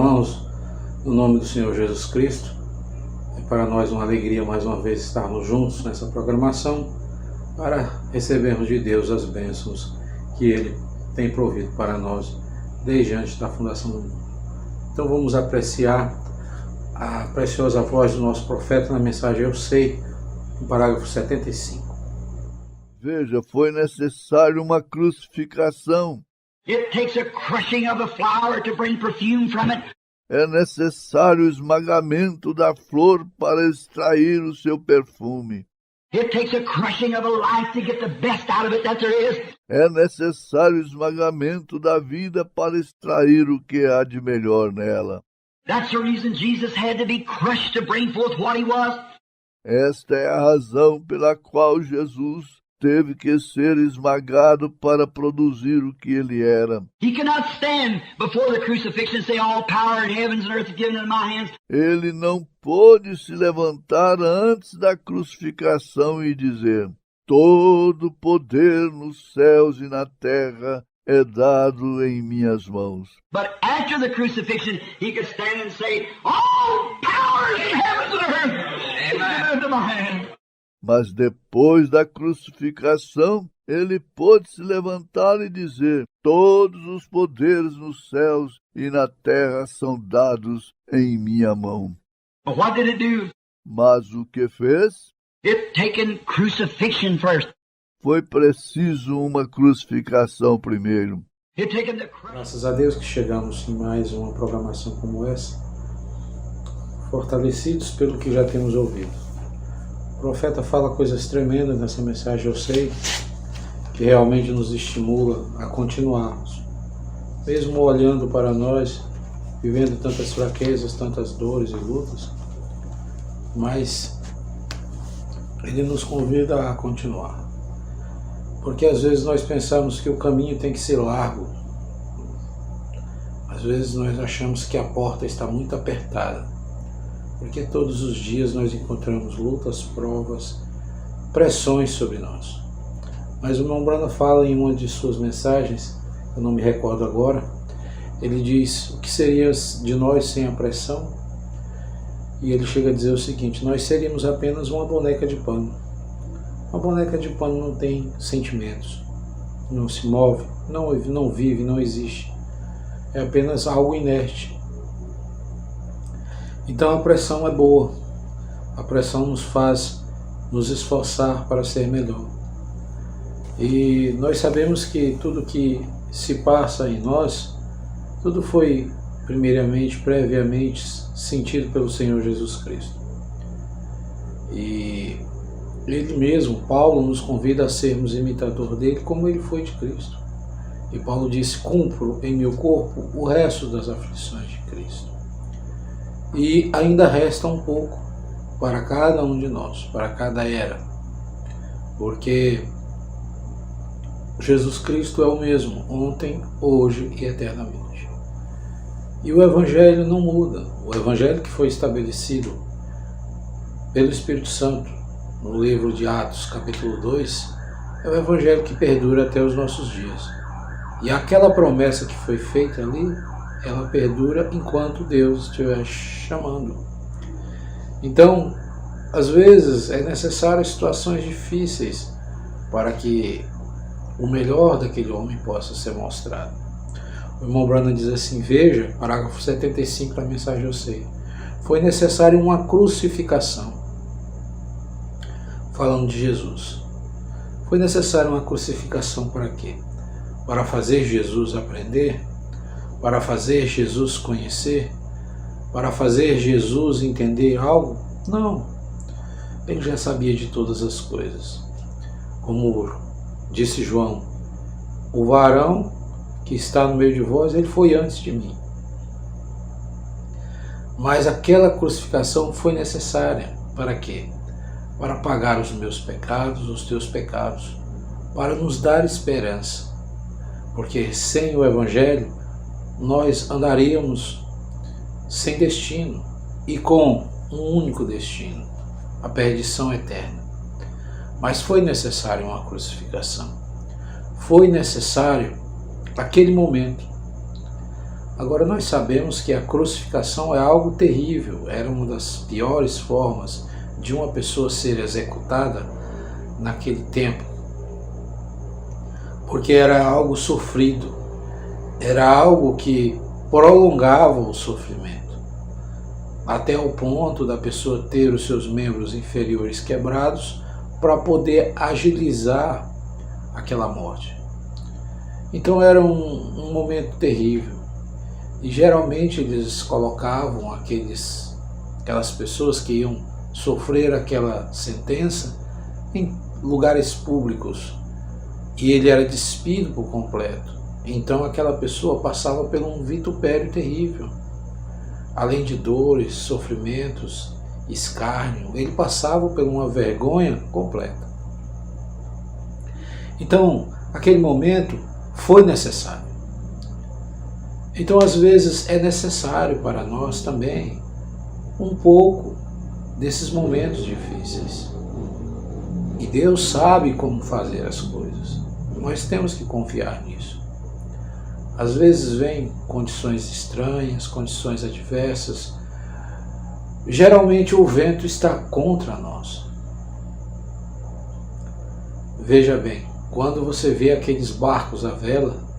irmãos, no nome do Senhor Jesus Cristo. É para nós uma alegria mais uma vez estarmos juntos nessa programação para recebermos de Deus as bênçãos que Ele tem provido para nós desde antes da fundação do mundo. Então vamos apreciar a preciosa voz do nosso profeta na mensagem Eu Sei, no parágrafo 75. Veja, foi necessário uma crucificação. It takes a crushing of a flower to bring perfume from it. É necessário o esmagamento da flor para extrair o seu perfume. It takes a crushing of a life to get the best out of it that there is. É necessário o esmagamento da vida para extrair o que há de melhor nela. That's the reason Jesus had to be crushed to bring forth what he was. Esta é a razão pela qual Jesus teve que ser esmagado para produzir o que ele era. He cannot stand before the crucifixion and say, all power in heavens and earth is given in my hands. Ele não pôde se levantar antes da crucificação e dizer: todo poder nos céus e na terra é dado em minhas mãos. But after the crucifixion, he could stand and say, all power in heavens and earth is given into my hands. Mas depois da crucificação, ele pôde se levantar e dizer: todos os poderes nos céus e na terra são dados em minha mão. But what did it do? Mas o que fez? It taken crucifixion first. Foi preciso uma crucificação primeiro. It taken the cross. Graças a Deus que chegamos em mais uma programação como essa, fortalecidos pelo que já temos ouvido. O profeta fala coisas tremendas nessa mensagem, eu sei, que realmente nos estimula a continuarmos. Mesmo olhando para nós, vivendo tantas fraquezas, tantas dores e lutas, mas ele nos convida a continuar. Porque às vezes nós pensamos que o caminho tem que ser largo. Às vezes nós achamos que a porta está muito apertada. Porque todos os dias nós encontramos lutas, provas, pressões sobre nós. Mas o irmão Branham fala em uma de suas mensagens, eu não me recordo agora, ele diz: o que seria de nós sem a pressão? E ele chega a dizer o seguinte: nós seríamos apenas uma boneca de pano. Uma boneca de pano não tem sentimentos, não se move, não vive, não existe. É apenas algo inerte. Então a pressão é boa, a pressão nos faz nos esforçar para ser melhor. E nós sabemos que tudo que se passa em nós, tudo foi primeiramente, previamente sentido pelo Senhor Jesus Cristo. E Ele mesmo, Paulo, nos convida a sermos imitador dele como ele foi de Cristo. E Paulo disse: cumpro em meu corpo o resto das aflições de Cristo. E ainda resta um pouco para cada um de nós, para cada era, porque Jesus Cristo é o mesmo, ontem, hoje e eternamente. E o Evangelho não muda. O Evangelho que foi estabelecido pelo Espírito Santo no livro de Atos, capítulo 2, é o Evangelho que perdura até os nossos dias. E aquela promessa que foi feita ali, ela perdura enquanto Deus estiver chamando. Então, às vezes é necessário situações difíceis para que o melhor daquele homem possa ser mostrado. O irmão Branham diz assim, veja, parágrafo 75 da mensagem Eu Sei, foi necessário uma crucificação. Falando de Jesus. Foi necessário uma crucificação para quê? Para fazer Jesus aprender? Para fazer Jesus conhecer? Para fazer Jesus entender algo? Não. Ele já sabia de todas as coisas. Como disse João, o varão que está no meio de vós, ele foi antes de mim. Mas aquela crucificação foi necessária. Para quê? Para pagar os meus pecados, os teus pecados, para nos dar esperança. Porque sem o Evangelho, nós andaríamos sem destino e com um único destino, a perdição eterna. Mas foi necessário uma crucificação. Foi necessário aquele momento. Agora nós sabemos que a crucificação é algo terrível, era uma das piores formas de uma pessoa ser executada naquele tempo, porque era algo sofrido, era algo que prolongava o sofrimento, até o ponto da pessoa ter os seus membros inferiores quebrados para poder agilizar aquela morte. Então era um momento terrível, e geralmente eles colocavam aquelas pessoas que iam sofrer aquela sentença em lugares públicos, e ele era despido por completo. Então aquela pessoa passava por um vitupério terrível, além de dores, sofrimentos, escárnio, ele passava por uma vergonha completa. Então aquele momento foi necessário. Então às vezes é necessário para nós também um pouco desses momentos difíceis. E Deus sabe como fazer as coisas. Nós temos que confiar nisso. Às vezes vem condições estranhas, condições adversas. Geralmente o vento está contra nós. Veja bem, quando você vê aqueles barcos à vela,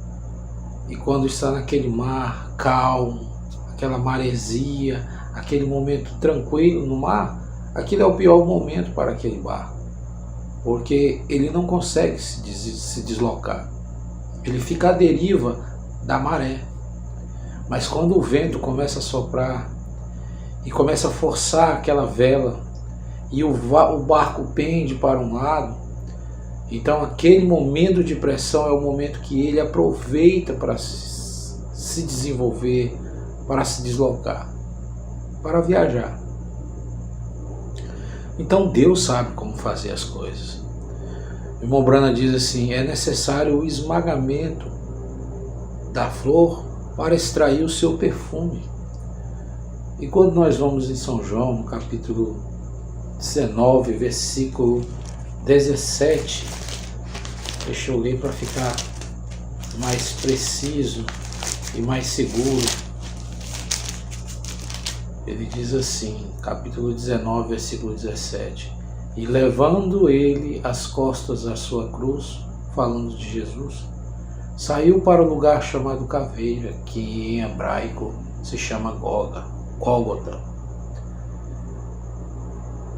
e quando está naquele mar calmo, aquela maresia, aquele momento tranquilo no mar, aquilo é o pior momento para aquele barco, porque ele não consegue se deslocar, ele fica à deriva da maré. Mas quando o vento começa a soprar e começa a forçar aquela vela e o barco pende para um lado, então aquele momento de pressão é o momento que ele aproveita para se desenvolver, para se deslocar, para viajar. Então Deus sabe como fazer as coisas. O irmão Branham diz assim: é necessário o esmagamento da flor para extrair o seu perfume. E quando nós vamos em São João, no capítulo 19, versículo 17, deixa eu ler para ficar mais preciso e mais seguro. Ele diz assim, capítulo 19, versículo 17: e levando ele as costas da sua cruz, falando de Jesus, saiu para o lugar chamado Caveira, que em hebraico se chama Gólgota.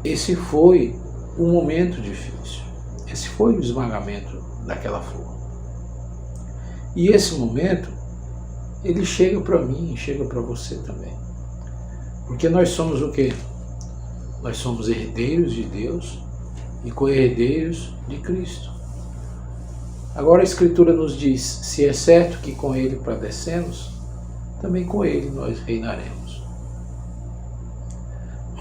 Esse foi um momento difícil, esse foi o esmagamento daquela flor. E esse momento, ele chega para mim, chega para você também. Porque nós somos o quê? Nós somos herdeiros de Deus e co-herdeiros de Cristo. Agora a Escritura nos diz: se é certo que com Ele padecemos, também com Ele nós reinaremos.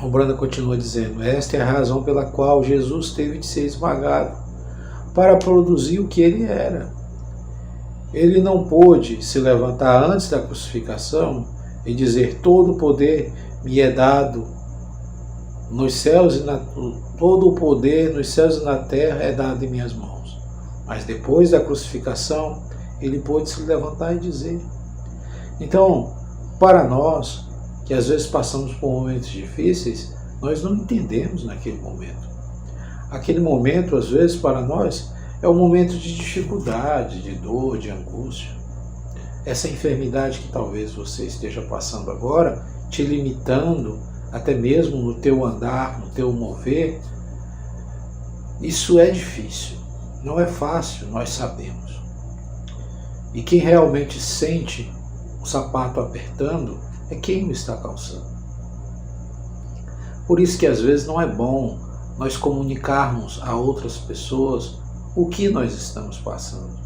O Branham continua dizendo: esta é a razão pela qual Jesus teve de ser esmagado, para produzir o que Ele era. Ele não pôde se levantar antes da crucificação e dizer: todo o poder me é dado nos céus todo o poder nos céus e na terra é dado em minhas mãos. Mas depois da crucificação, ele pôde se levantar e dizer. Então, para nós, que às vezes passamos por momentos difíceis, nós não entendemos naquele momento. Aquele momento, às vezes, para nós, é um momento de dificuldade, de dor, de angústia. Essa enfermidade que talvez você esteja passando agora, te limitando, até mesmo no teu andar, no teu mover, isso é difícil, não é fácil, nós sabemos. E quem realmente sente o sapato apertando é quem o está calçando. Por isso que às vezes não é bom nós comunicarmos a outras pessoas o que nós estamos passando.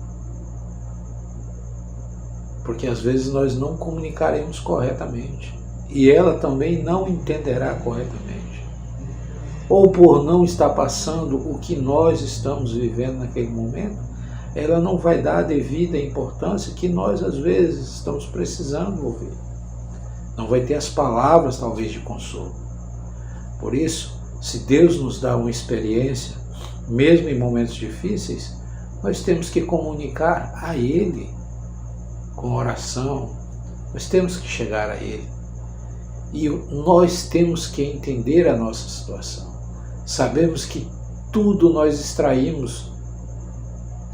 Porque às vezes nós não comunicaremos corretamente. E ela também não entenderá corretamente. Ou por não estar passando o que nós estamos vivendo naquele momento, ela não vai dar a devida importância que nós às vezes estamos precisando ouvir. Não vai ter as palavras talvez de consolo. Por isso, se Deus nos dá uma experiência, mesmo em momentos difíceis, nós temos que comunicar a Ele com oração, Nós temos que chegar a Ele. E nós temos que entender a nossa situação. Sabemos que tudo nós extraímos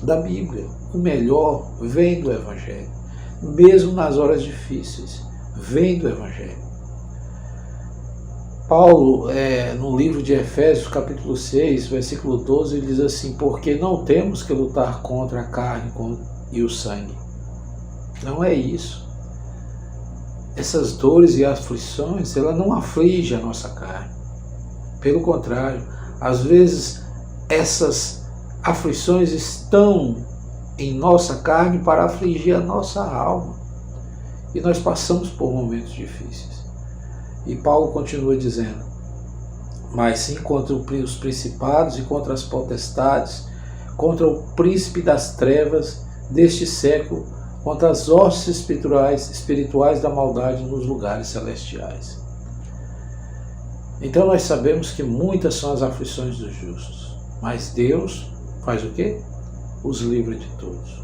da Bíblia. O melhor vem do Evangelho. Mesmo nas horas difíceis, vem do Evangelho. Paulo, no livro de Efésios, capítulo 6, versículo 12, ele diz assim: porque não temos que lutar contra a carne e o sangue. Não é isso. Essas dores e aflições, ela não aflige a nossa carne. Pelo contrário, às vezes essas aflições estão em nossa carne para afligir a nossa alma. E nós passamos por momentos difíceis. E Paulo continua dizendo: mas sim contra os principados e contra as potestades, contra o príncipe das trevas deste século, contra as hostes espirituais da maldade nos lugares celestiais. Então nós sabemos que muitas são as aflições dos justos, mas Deus faz o quê? Os livra de todos.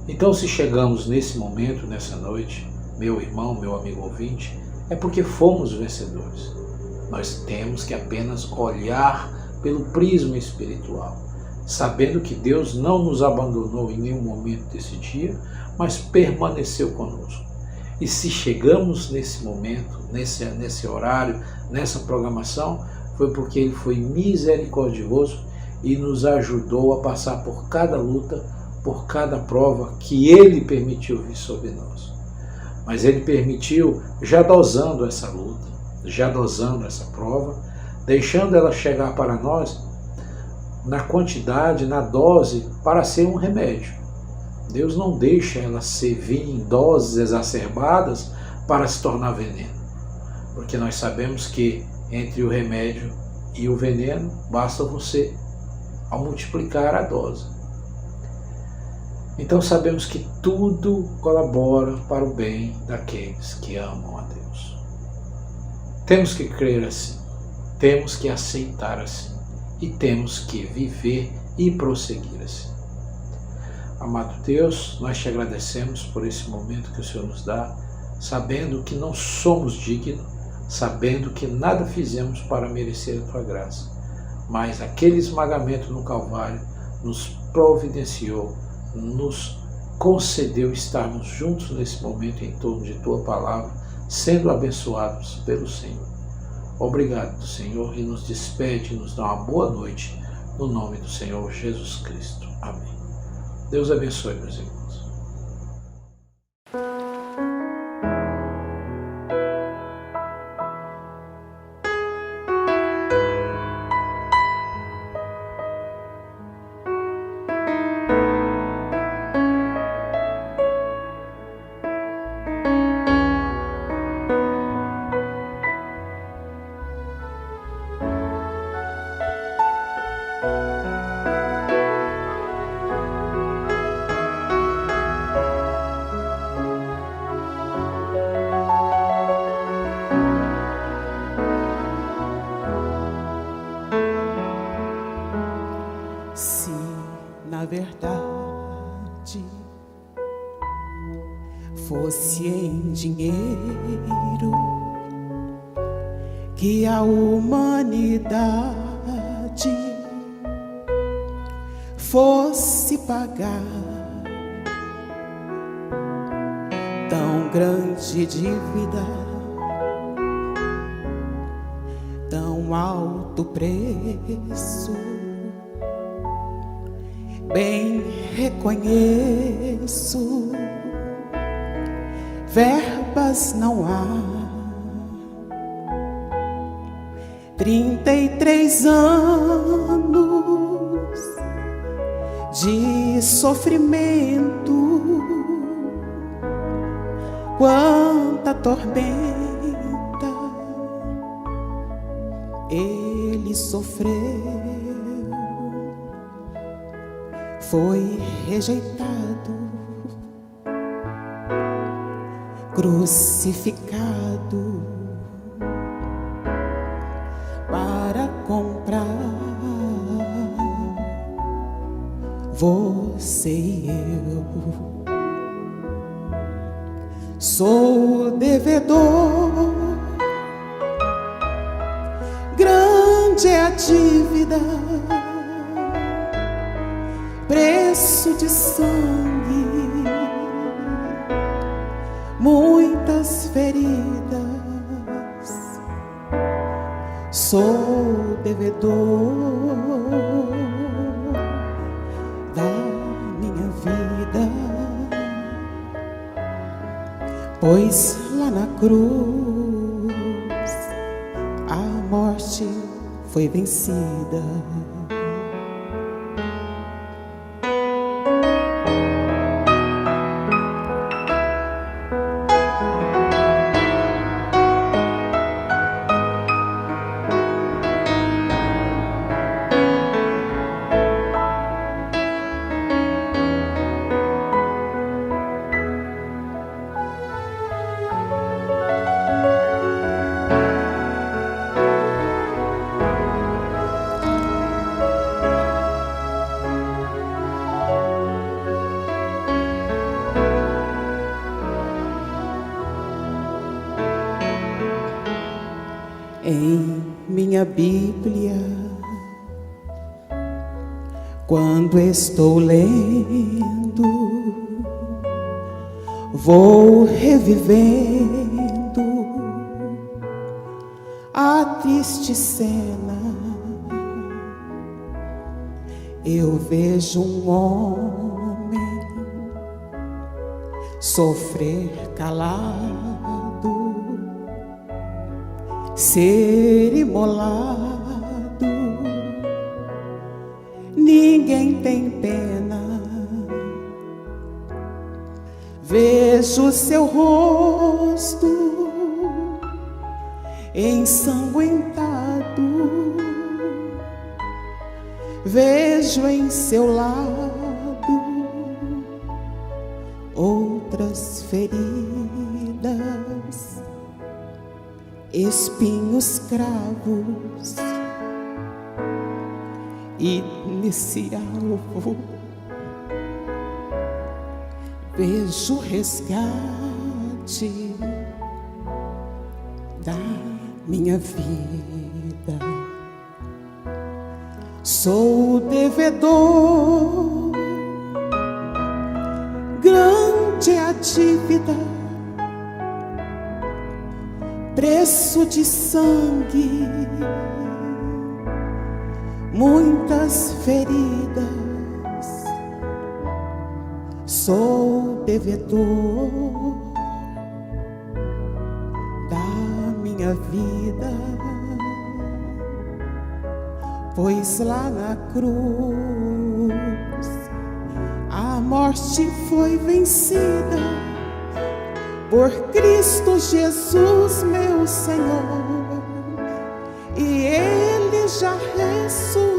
Então, se chegamos nesse momento, nessa noite, meu irmão, meu amigo ouvinte, é porque fomos vencedores. Nós temos que apenas olhar pelo prisma espiritual, sabendo que Deus não nos abandonou em nenhum momento desse dia, mas permaneceu conosco. E se chegamos nesse momento, nesse horário, nessa programação, foi porque Ele foi misericordioso e nos ajudou a passar por cada luta, por cada prova que Ele permitiu vir sobre nós. Mas Ele permitiu já dosando essa luta, já dosando essa prova, deixando ela chegar para nós na quantidade, na dose, para ser um remédio. Deus não deixa ela vir em doses exacerbadas para se tornar veneno. Porque nós sabemos que entre o remédio e o veneno, basta você ao multiplicar a dose. Então sabemos que tudo colabora para o bem daqueles que amam a Deus. Temos que crer assim, temos que aceitar assim e temos que viver e prosseguir assim. Amado Deus, nós te agradecemos por esse momento que o Senhor nos dá, sabendo que não somos dignos, sabendo que nada fizemos para merecer a tua graça, mas aquele esmagamento no Calvário nos providenciou, nos concedeu estarmos juntos nesse momento em torno de tua palavra, sendo abençoados pelo Senhor. Obrigado, Senhor, e nos despede, nos dá uma boa noite, no nome do Senhor Jesus Cristo. Amém. Deus abençoe, meus irmãos. verdade fosse em dinheiro que a humanidade fosse pagar tão grande dívida, tão alto preço. Bem reconheço, verbas não há. 33 anos de sofrimento, quanta tormenta ele sofreu. Foi rejeitado, crucificado para comprar você e eu. sou devedor. Grande é a dívida, preço de sangue, muitas feridas. Sou devedor da minha vida, pois lá na cruz a morte foi vencida. Em minha Bíblia, quando estou lendo, vou revivendo a triste cena. Eu vejo um homem sofrer calado, ser imolado. Ninguém tem pena. Vejo seu rosto ensanguentado, vejo em seu lado outras feridas, espinhos cravos, e nesse alvo vejo o resgate da minha vida. Sou devedor, grande é a dívida, preço de sangue, muitas feridas. Sou devedor da minha vida, pois lá na cruz a morte foi vencida por Cristo Jesus, meu Senhor, e Ele já ressuscitou.